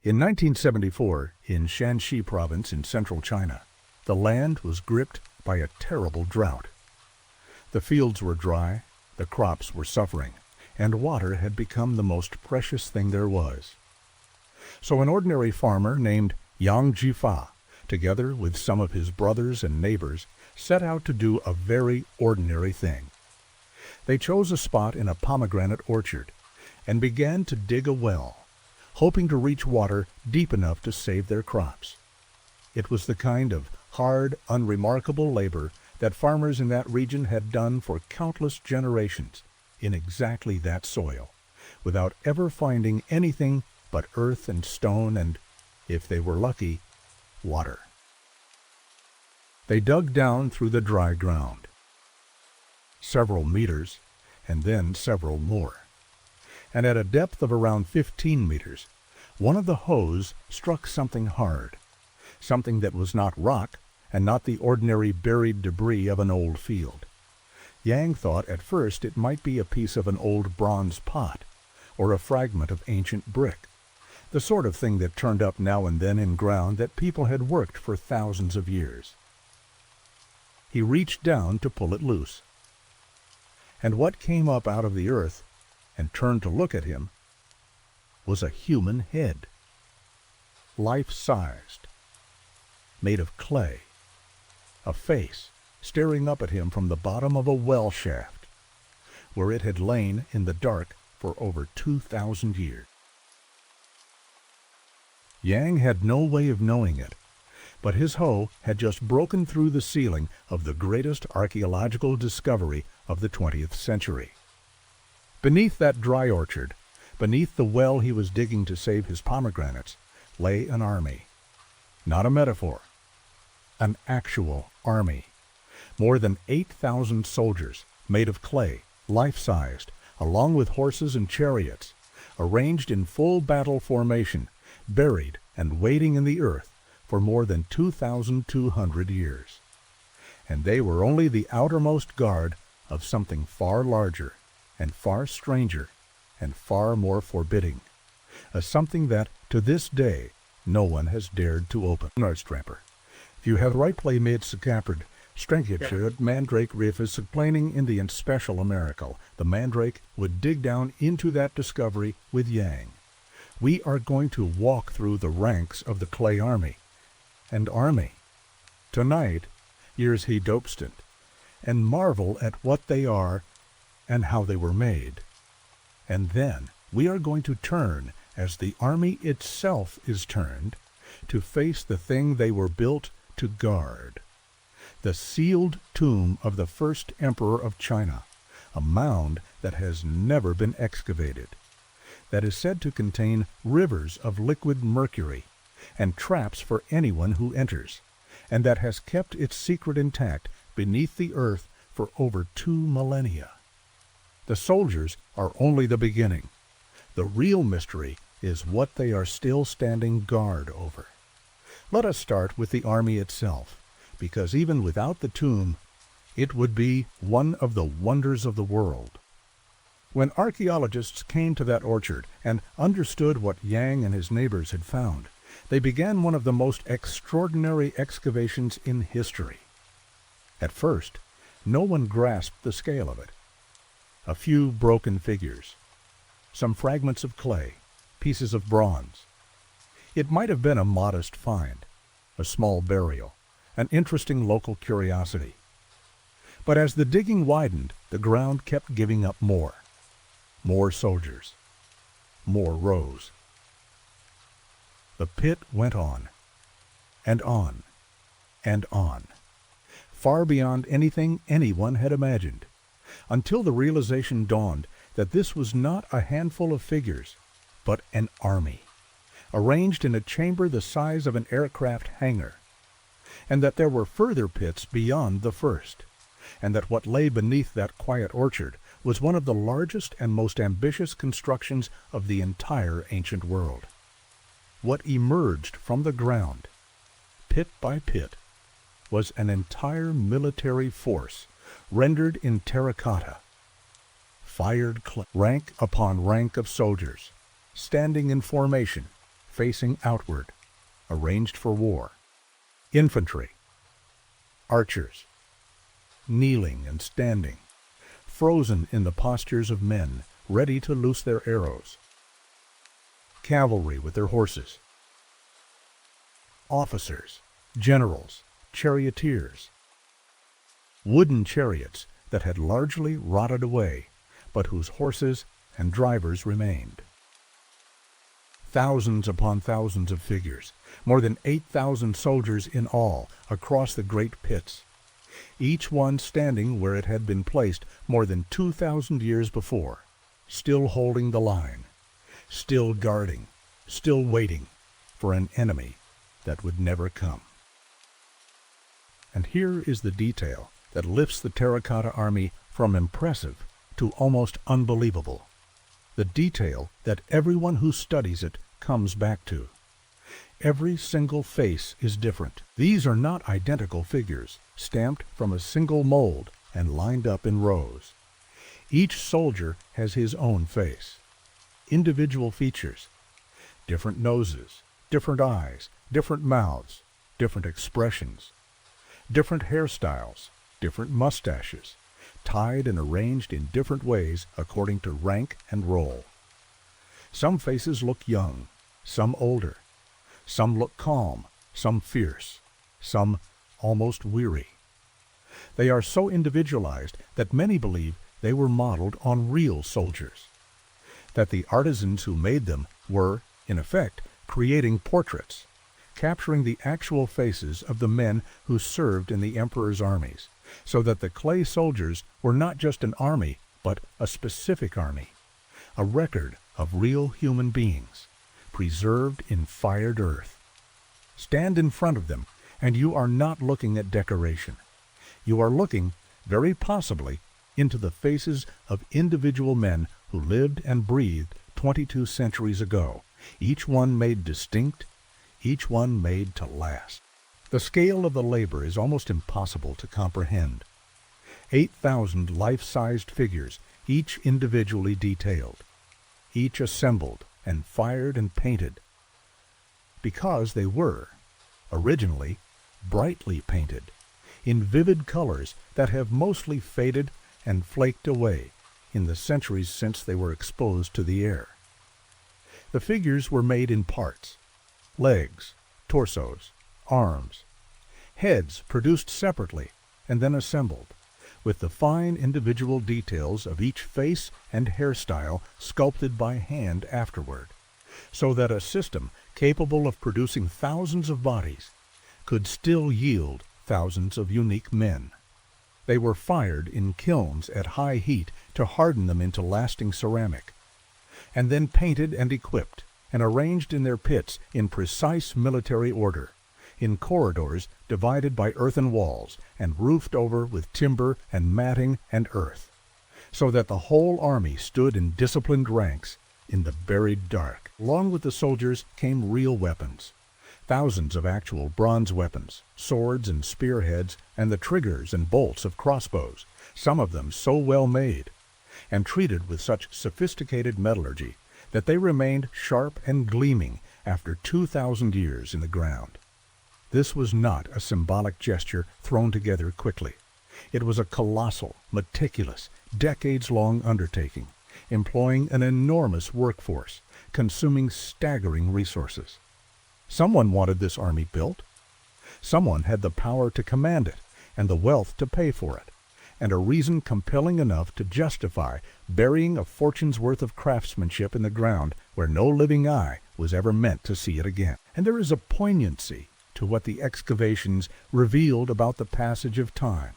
In 1974, in Shaanxi province in central China, the land was gripped by a terrible drought. The fields were dry, the crops were suffering, and water had become the most precious thing there was. So an ordinary farmer named Yang Zhifa, together with some of his brothers and neighbors, set out to do a very ordinary thing. They chose a spot in a pomegranate orchard and began to dig a well, hoping to reach water deep enough to save their crops. It was the kind of hard, unremarkable labor that farmers in that region had done for countless generations in exactly that soil, without ever finding anything but earth and stone and, if they were lucky, water. They dug down through the dry ground, several meters, and then several more. And at a depth of around 15 meters, one of the hoes struck something hard, something that was not rock and not the ordinary buried debris of an old field. Yang thought at first it might be a piece of an old bronze pot or a fragment of ancient brick, the sort of thing that turned up now and then in ground that people had worked for thousands of years. He reached down to pull it loose, and what came up out of the earth and turned to look at him was a human head, life-sized, made of clay, a face staring up at him from the bottom of a well shaft, where it had lain in the dark for over 2,000 years. Yang had no way of knowing it, but his hoe had just broken through the ceiling of the greatest archaeological discovery of the 20th century. Beneath that dry orchard, beneath the well he was digging to save his pomegranates, lay an army. Not a metaphor. An actual army. More than 8,000 soldiers, made of clay, life-sized, along with horses and chariots, arranged in full battle formation, buried and waiting in the earth for more than 2,200 years. And they were only the outermost guard of something far larger and far stranger and far more forbidding, a something that, to this day, no one has dared to open. Nordstramper. If you have right play made Sakapard, Strengthjud Mandrake Riff is explaining in the special Americal. The Mandrake would dig down into that discovery with Yang. We are going to walk through the ranks of the clay army. And army. Tonight, years he dopestant, and marvel at what they are and how they were made. And then we are going to turn, as the army itself is turned, to face the thing they were built to guard. The sealed tomb of the first emperor of China, a mound that has never been excavated, that is said to contain rivers of liquid mercury and traps for anyone who enters, and that has kept its secret intact beneath the earth for over 2 millennia. The soldiers are only the beginning. The real mystery is what they are still standing guard over. Let us start with the army itself, because even without the tomb, it would be one of the wonders of the world. When archaeologists came to that orchard and understood what Yang and his neighbors had found, they began one of the most extraordinary excavations in history. At first, no one grasped the scale of it. A few broken figures, some fragments of clay, pieces of bronze. It might have been a modest find, a small burial, an interesting local curiosity. But as the digging widened, the ground kept giving up more. More soldiers. More rows. The pit went on, and on, and on, far beyond anything anyone had imagined, until the realization dawned that this was not a handful of figures, but an army, arranged in a chamber the size of an aircraft hangar, and that there were further pits beyond the first, and that what lay beneath that quiet orchard was one of the largest and most ambitious constructions of the entire ancient world. What emerged from the ground, pit by pit, was an entire military force rendered in terracotta, fired rank upon rank of soldiers, standing in formation, facing outward, arranged for war. Infantry, archers, kneeling and standing, frozen in the postures of men, ready to loose their arrows. Cavalry with their horses. Officers, generals, charioteers. Wooden chariots that had largely rotted away, but whose horses and drivers remained. Thousands upon thousands of figures, more than 8,000 soldiers in all across the great pits, each one standing where it had been placed more than 2,000 years before, still holding the line, still guarding, still waiting for an enemy that would never come. And here is the detail that lifts the Terracotta Army from impressive to almost unbelievable. The detail that everyone who studies it comes back to. Every single face is different. These are not identical figures, stamped from a single mold and lined up in rows. Each soldier has his own face. Individual features. Different noses, different eyes, different mouths, different expressions. Different hairstyles, different mustaches, tied and arranged in different ways according to rank and role. Some faces look young, some older. Some look calm, some fierce, some almost weary. They are so individualized that many believe they were modeled on real soldiers, that the artisans who made them were, in effect, creating portraits, capturing the actual faces of the men who served in the emperor's armies, so that the clay soldiers were not just an army, but a specific army, a record of real human beings, preserved in fired earth. Stand in front of them, and you are not looking at decoration. You are looking, very possibly, into the faces of individual men who lived and breathed 22 centuries ago, each one made distinct, each one made to last. The scale of the labor is almost impossible to comprehend. 8,000 life-sized figures, each individually detailed, each assembled and fired and painted, because they were, originally, brightly painted, in vivid colors that have mostly faded and flaked away in the centuries since they were exposed to the air. The figures were made in parts: legs, torsos, arms, heads produced separately and then assembled, with the fine individual details of each face and hairstyle sculpted by hand afterward, so that a system capable of producing thousands of bodies could still yield thousands of unique men. They were fired in kilns at high heat to harden them into lasting ceramic, and then painted and equipped and arranged in their pits in precise military order, in corridors divided by earthen walls and roofed over with timber and matting and earth, so that the whole army stood in disciplined ranks in the buried dark. Along with the soldiers came real weapons, thousands of actual bronze weapons, swords and spearheads, and the triggers and bolts of crossbows, some of them so well made, and treated with such sophisticated metallurgy that they remained sharp and gleaming after 2,000 years in the ground. This was not a symbolic gesture thrown together quickly. It was a colossal, meticulous, decades-long undertaking, employing an enormous workforce, consuming staggering resources. Someone wanted this army built. Someone had the power to command it and the wealth to pay for it, and a reason compelling enough to justify burying a fortune's worth of craftsmanship in the ground where no living eye was ever meant to see it again. And there is a poignancy to what the excavations revealed about the passage of time.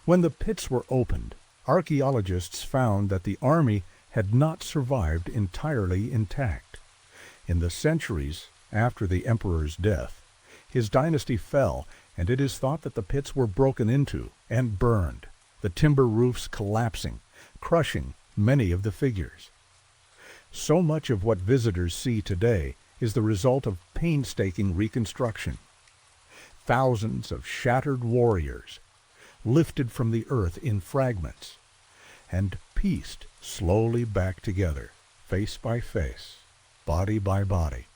When the pits were opened, archaeologists found that the army had not survived entirely intact. In the centuries after the emperor's death, his dynasty fell, and it is thought that the pits were broken into and burned, the timber roofs collapsing, crushing many of the figures. So much of what visitors see today is the result of painstaking reconstruction. Thousands of shattered warriors, lifted from the earth in fragments, and pieced slowly back together, face by face, body by body,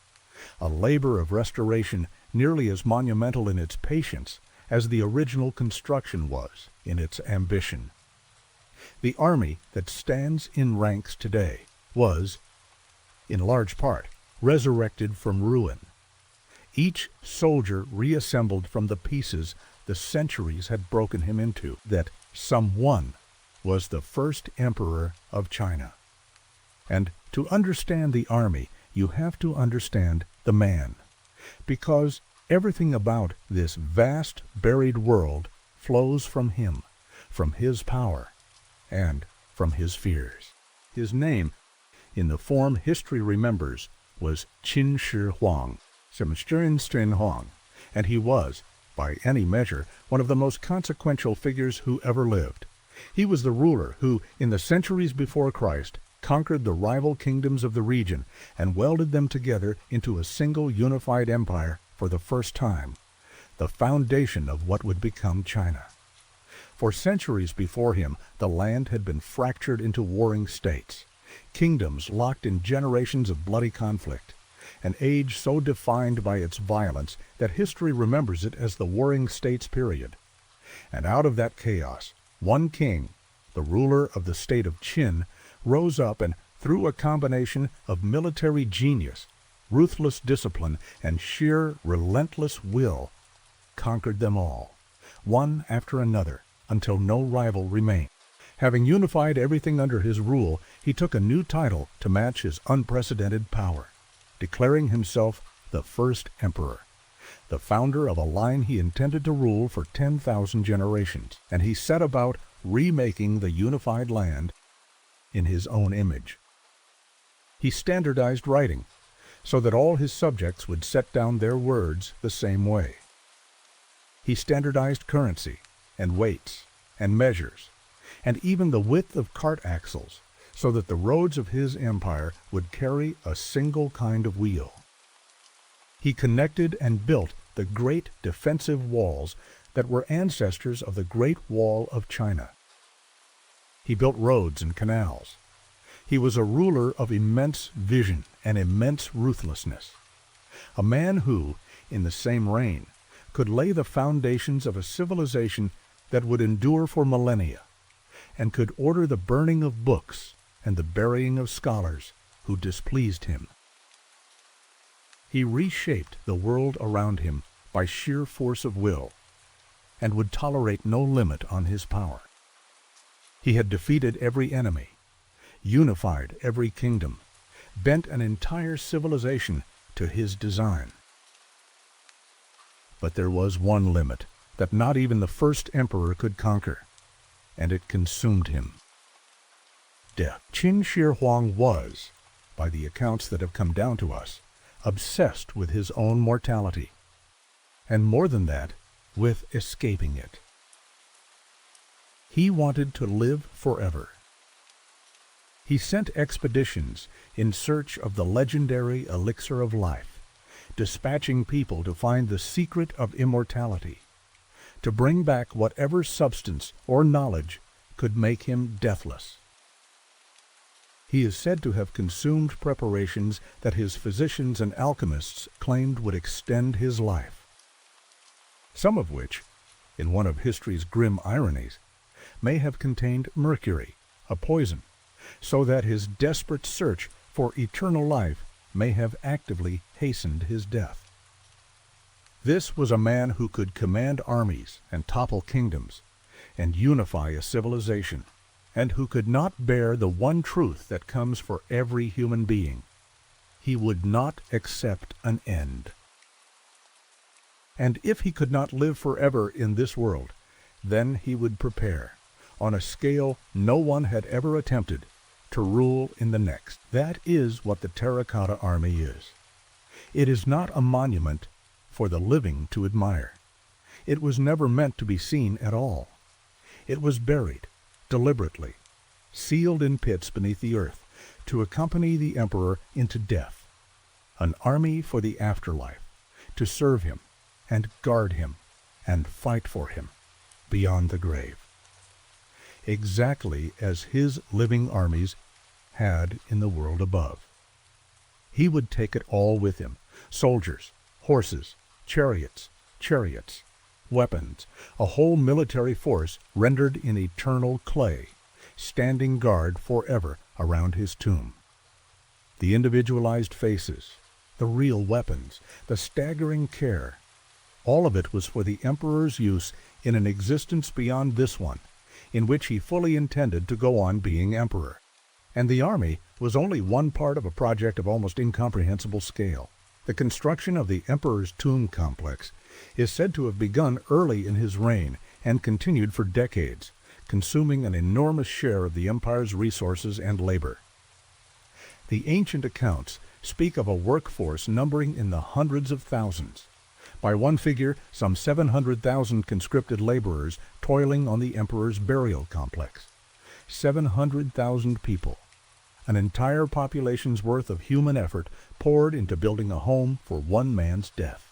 a labor of restoration nearly as monumental in its patience as the original construction was in its ambition. The army that stands in ranks today was, in large part, resurrected from ruin. Each soldier reassembled from the pieces the centuries had broken him into. That someone was the first emperor of China. And to understand the army, you have to understand the man, because everything about this vast buried world flows from him, from his power, and from his fears. His name, in the form history remembers, was Qin Shi Huang, and he was, by any measure, one of the most consequential figures who ever lived. He was the ruler who, in the centuries before Christ, conquered the rival kingdoms of the region and welded them together into a single unified empire for the first time, the foundation of what would become China. For centuries before him, the land had been fractured into warring states, kingdoms locked in generations of bloody conflict, an age so defined by its violence that history remembers it as the Warring States period. And out of that chaos, one king, the ruler of the state of Qin, rose up and, through a combination of military genius, ruthless discipline, and sheer, relentless will, conquered them all, one after another, until no rival remained. Having unified everything under his rule, he took a new title to match his unprecedented power, declaring himself the first emperor, the founder of a line he intended to rule for 10,000 generations, and he set about remaking the unified land in his own image. He standardized writing, so that all his subjects would set down their words the same way. He standardized currency, and weights, and measures, and even the width of cart axles, so that the roads of his empire would carry a single kind of wheel. He connected and built the great defensive walls that were ancestors of the Great Wall of China. He built roads and canals. He was a ruler of immense vision and immense ruthlessness, a man who, in the same reign, could lay the foundations of a civilization that would endure for millennia, and could order the burning of books and the burying of scholars who displeased him. He reshaped the world around him by sheer force of will, and would tolerate no limit on his power. He had defeated every enemy, unified every kingdom, bent an entire civilization to his design. But there was one limit that not even the first emperor could conquer, and it consumed him: death. Qin Shi Huang was, by the accounts that have come down to us, obsessed with his own mortality, and more than that, with escaping it. He wanted to live forever. He sent expeditions in search of the legendary elixir of life, dispatching people to find the secret of immortality, to bring back whatever substance or knowledge could make him deathless. He is said to have consumed preparations that his physicians and alchemists claimed would extend his life, some of which, in one of history's grim ironies, may have contained mercury, a poison, so that his desperate search for eternal life may have actively hastened his death. This was a man who could command armies and topple kingdoms, and unify a civilization, and who could not bear the one truth that comes for every human being: he would not accept an end. And if he could not live forever in this world, then he would prepare, on a scale no one had ever attempted, to rule in the next. That is what the Terracotta Army is. It is not a monument for the living to admire. It was never meant to be seen at all. It was buried, deliberately, sealed in pits beneath the earth, to accompany the emperor into death, an army for the afterlife, to serve him, and guard him, and fight for him, beyond the grave. Exactly as his living armies had in the world above. He would take it all with him, Soldiers, horses, chariots, weapons, a whole military force rendered in eternal clay, standing guard forever around his tomb. The individualized faces, the real weapons, the staggering care, all of it was for the emperor's use in an existence beyond this one, in which he fully intended to go on being emperor. And the army was only one part of a project of almost incomprehensible scale. The construction of the emperor's tomb complex is said to have begun early in his reign and continued for decades, consuming an enormous share of the empire's resources and labor. The ancient accounts speak of a workforce numbering in the hundreds of thousands. By one figure, some 700,000 conscripted laborers toiling on the emperor's burial complex. 700,000 people. An entire population's worth of human effort poured into building a home for one man's death.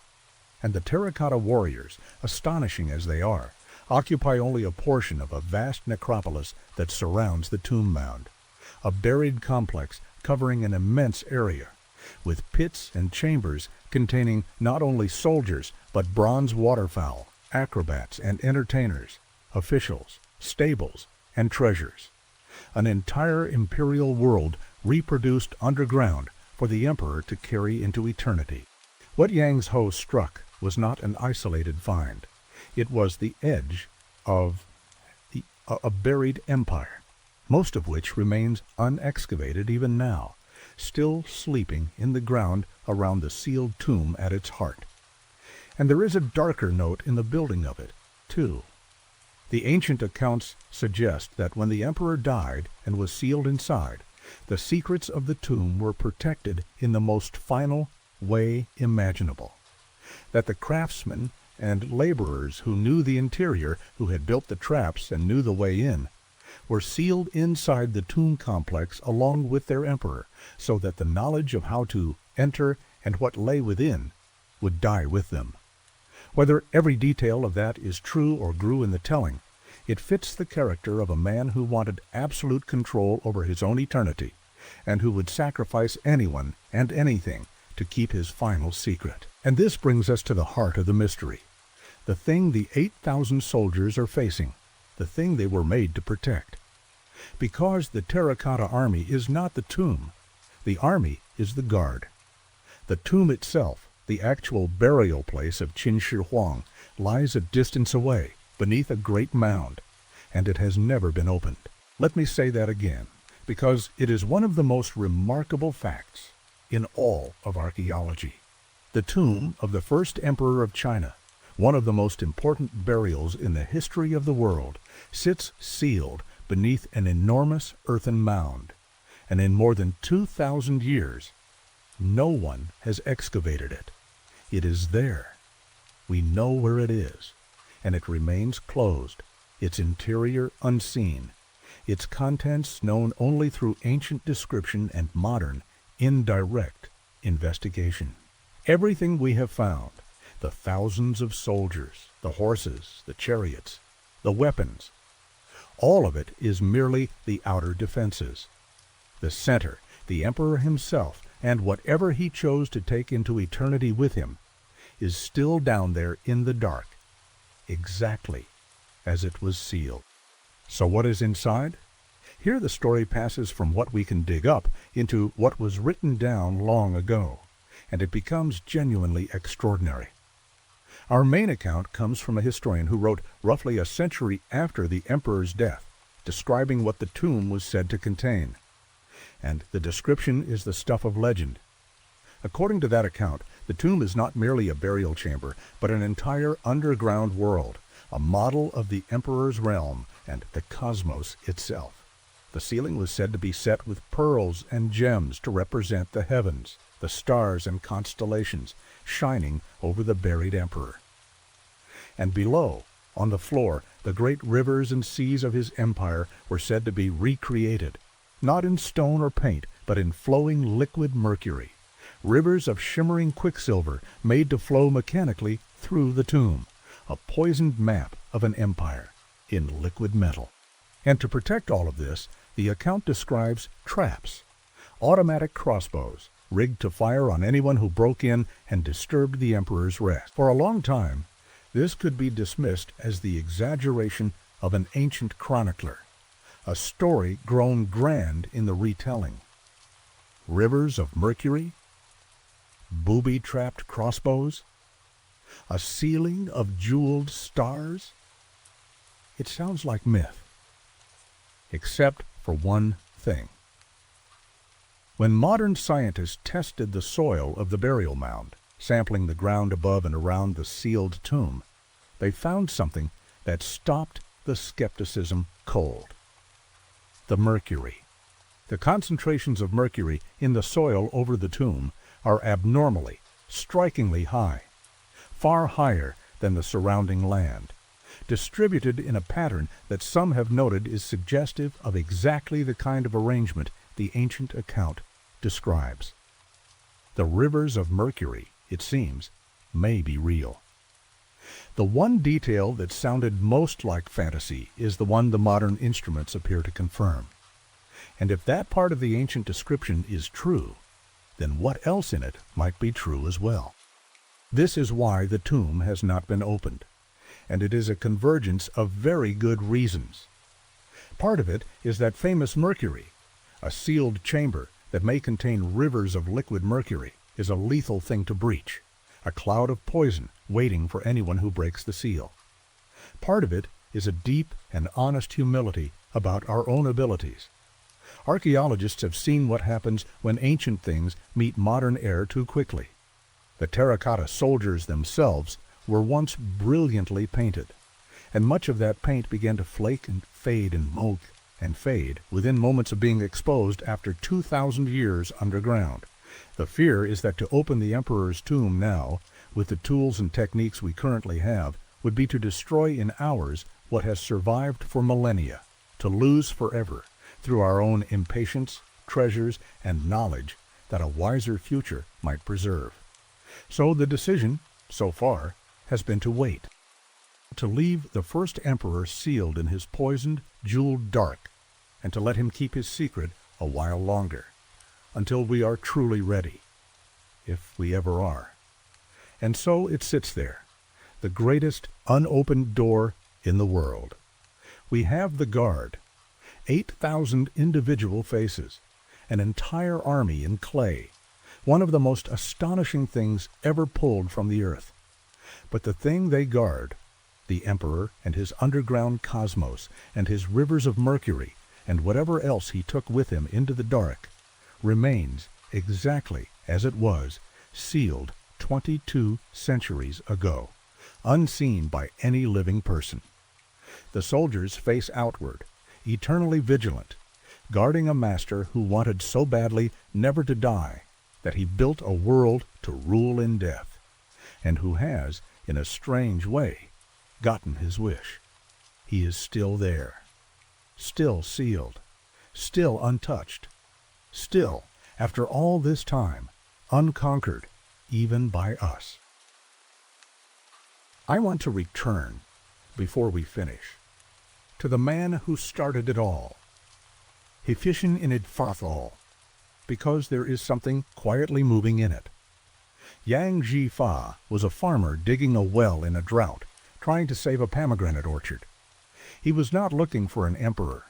And the terracotta warriors, astonishing as they are, occupy only a portion of a vast necropolis that surrounds the tomb mound. A buried complex covering an immense area, with pits and chambers containing not only soldiers, but bronze waterfowl, acrobats and entertainers, officials, stables, and treasures. An entire imperial world reproduced underground for the emperor to carry into eternity. What Yang Zhifa struck was not an isolated find. It was the edge of a buried empire, most of which remains unexcavated even now, still sleeping in the ground around the sealed tomb at its heart. And there is a darker note in the building of it, too. The ancient accounts suggest that when the emperor died and was sealed inside, the secrets of the tomb were protected in the most final way imaginable. That the craftsmen and laborers who knew the interior, who had built the traps and knew the way in, were sealed inside the tomb complex along with their emperor, so that the knowledge of how to enter and what lay within would die with them. Whether every detail of that is true or grew in the telling, it fits the character of a man who wanted absolute control over his own eternity, and who would sacrifice anyone and anything to keep his final secret. And this brings us to the heart of the mystery, the thing the 8,000 soldiers are facing, the thing they were made to protect. Because the Terracotta Army is not the tomb, the army is the guard. The tomb itself, the actual burial place of Qin Shi Huang, lies a distance away, beneath a great mound, and it has never been opened. Let me say that again, because it is one of the most remarkable facts in all of archaeology. The tomb of the first emperor of China, one of the most important burials in the history of the world, sits sealed beneath an enormous earthen mound, and in more than 2,000 years, no one has excavated it. It is there. We know where it is, and it remains closed, its interior unseen, its contents known only through ancient description and modern, indirect investigation. Everything we have found, the thousands of soldiers, the horses, the chariots, the weapons, all of it is merely the outer defenses. The center, the emperor himself, and whatever he chose to take into eternity with him, is still down there in the dark, exactly as it was sealed. So what is inside? Here the story passes from what we can dig up into what was written down long ago, and it becomes genuinely extraordinary. Our main account comes from a historian who wrote roughly a century after the emperor's death, describing what the tomb was said to contain. And the description is the stuff of legend. According to that account, the tomb is not merely a burial chamber, but an entire underground world, a model of the emperor's realm and the cosmos itself. The ceiling was said to be set with pearls and gems to represent the heavens, the stars and constellations shining over the buried emperor. And below, on the floor, the great rivers and seas of his empire were said to be recreated, not in stone or paint, but in flowing liquid mercury, rivers of shimmering quicksilver made to flow mechanically through the tomb, a poisoned map of an empire in liquid metal. And to protect all of this, the account describes traps, automatic crossbows, rigged to fire on anyone who broke in and disturbed the emperor's rest. For a long time, this could be dismissed as the exaggeration of an ancient chronicler, a story grown grand in the retelling. Rivers of mercury? Booby-trapped crossbows? A ceiling of jeweled stars? It sounds like myth, except for one thing. When modern scientists tested the soil of the burial mound, sampling the ground above and around the sealed tomb, they found something that stopped the skepticism cold. The mercury. The concentrations of mercury in the soil over the tomb are abnormally, strikingly high, far higher than the surrounding land, distributed in a pattern that some have noted is suggestive of exactly the kind of arrangement the ancient account describes. The rivers of mercury, it seems, may be real. The one detail that sounded most like fantasy is the one the modern instruments appear to confirm. And if that part of the ancient description is true, then what else in it might be true as well? This is why the tomb has not been opened, and it is a convergence of very good reasons. Part of it is that famous mercury, a sealed chamber that may contain rivers of liquid mercury, is a lethal thing to breach, a cloud of poison waiting for anyone who breaks the seal. Part of it is a deep and honest humility about our own abilities. Archaeologists have seen what happens when ancient things meet modern air too quickly. The terracotta soldiers themselves were once brilliantly painted, and much of that paint began to flake and fade and moke and fade within moments of being exposed after 2,000 years underground. The fear is that to open the emperor's tomb now, with the tools and techniques we currently have, would be to destroy in hours what has survived for millennia, to lose forever, through our own impatience, treasures, and knowledge that a wiser future might preserve. So the decision, so far, has been to wait, to leave the first emperor sealed in his poisoned, jeweled dark, and to let him keep his secret a while longer, until we are truly ready, if we ever are. And so it sits there, the greatest unopened door in the world. We have the guard, 8,000 individual faces, an entire army in clay, one of the most astonishing things ever pulled from the earth. But the thing they guard, the emperor and his underground cosmos and his rivers of mercury and whatever else he took with him into the dark, remains exactly as it was, sealed 22 centuries ago, unseen by any living person. The soldiers face outward, eternally vigilant, guarding a master who wanted so badly never to die that he built a world to rule in death, and who has, in a strange way, gotten his wish. He is still there, still sealed, still untouched, still, after all this time, unconquered even by us. I want to return, before we finish, to the man who started it all. Hifishin in it all, because there is something quietly moving in it. Yang Zhifa was a farmer digging a well in a drought, trying to save a pomegranate orchard. He was not looking for an emperor.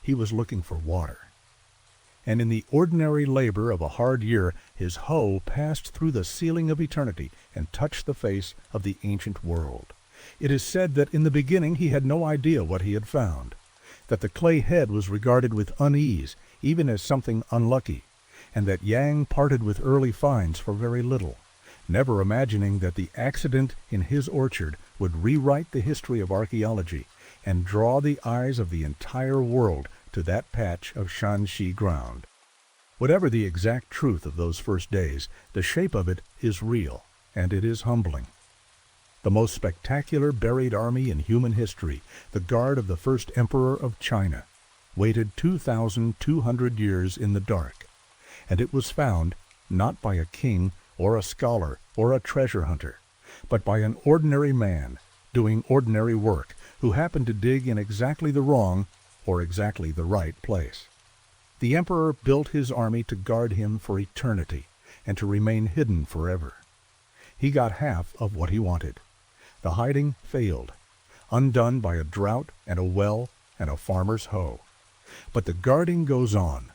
He was looking for water. And in the ordinary labor of a hard year, his hoe passed through the ceiling of eternity and touched the face of the ancient world. It is said that in the beginning he had no idea what he had found, that the clay head was regarded with unease, even as something unlucky, and that Yang parted with early finds for very little, never imagining that the accident in his orchard would rewrite the history of archaeology and draw the eyes of the entire world to that patch of Shaanxi ground. Whatever the exact truth of those first days, the shape of it is real, and it is humbling. The most spectacular buried army in human history, the guard of the first emperor of China, waited 2,200 years in the dark, and it was found not by a king or a scholar or a treasure hunter, but by an ordinary man doing ordinary work who happened to dig in exactly the wrong or exactly the right place. The emperor built his army to guard him for eternity and to remain hidden forever. He got half of what he wanted. The hiding failed, undone by a drought and a well and a farmer's hoe. But the guarding goes on.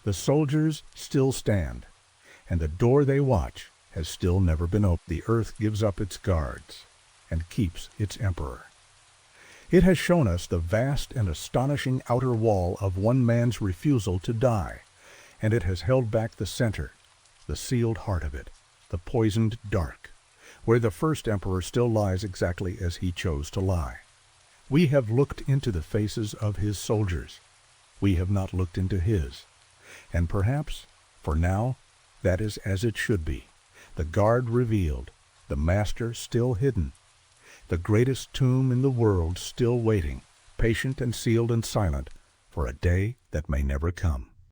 The soldiers still stand, and the door they watch has still never been opened. The earth gives up its guards and keeps its emperor. It has shown us the vast and astonishing outer wall of one man's refusal to die, and it has held back the center, the sealed heart of it, the poisoned dark, where the first emperor still lies exactly as he chose to lie. We have looked into the faces of his soldiers. We have not looked into his. And perhaps, for now, that is as it should be. The guard revealed, the master still hidden, the greatest tomb in the world still waiting, patient and sealed and silent, for a day that may never come.